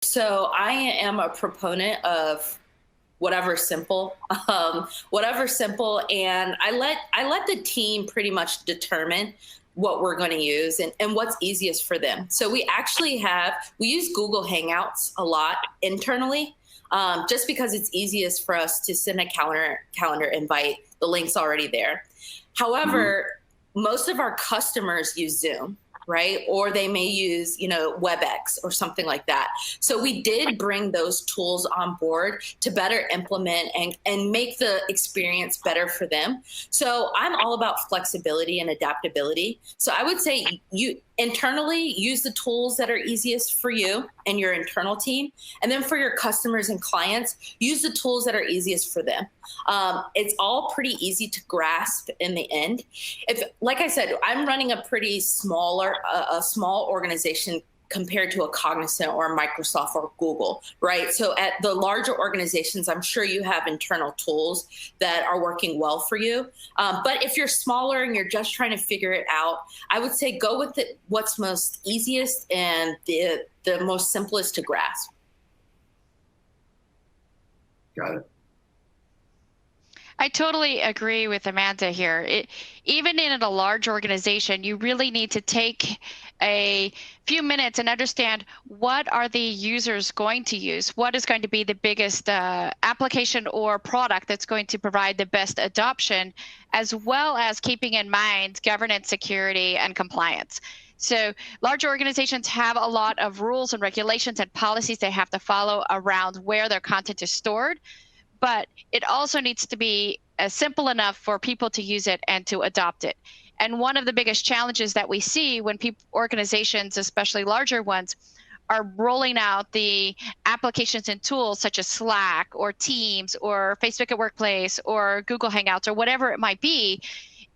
So I am a proponent of whatever simple, whatever simple, and I let the team pretty much determine what we're going to use and what's easiest for them. So we use Google Hangouts a lot internally, just because it's easiest for us to send a calendar invite. The link's already there. Mhm. However, most of our customers use Zoom, right? Or they may use, WebEx or something like that. So we did bring those tools on board to better implement and make the experience better for them. So I'm all about flexibility and adaptability. So I would say you internally use the tools that are easiest for you and your internal team. And then for your customers and clients, use the tools that are easiest for them. It's all pretty easy to grasp in the end. If, like I said, I'm running a small organization compared to a Cognizant or a Microsoft or Google, right? So at the larger organizations, I'm sure you have internal tools that are working well for you. But if you're smaller and you're just trying to figure it out, I would say go with what's most easiest and the most simplest to grasp. Got it. I totally agree with Amanda here. Even in a large organization, you really need to take a few minutes and understand what are the users going to use, what is going to be the biggest application or product that's going to provide the best adoption, as well as keeping in mind governance, security, and compliance. So large organizations have a lot of rules and regulations and policies they have to follow around where their content is stored, but it also needs to be simple enough for people to use it and to adopt it. And one of the biggest challenges that we see when organizations, especially larger ones, are rolling out the applications and tools such as Slack or Teams or Facebook at Workplace or Google Hangouts or whatever it might be,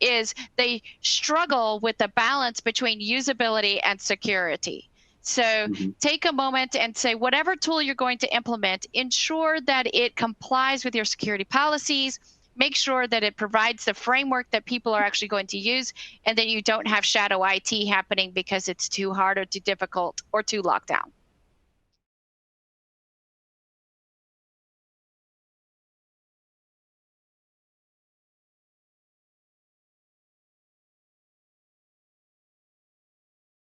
is they struggle with the balance between usability and security. So Mhm. take a moment and say, whatever tool you're going to implement, ensure that it complies with your security policies. Make sure that it provides the framework that people are actually going to use, and that you don't have shadow IT happening because it's too hard or too difficult or too locked down.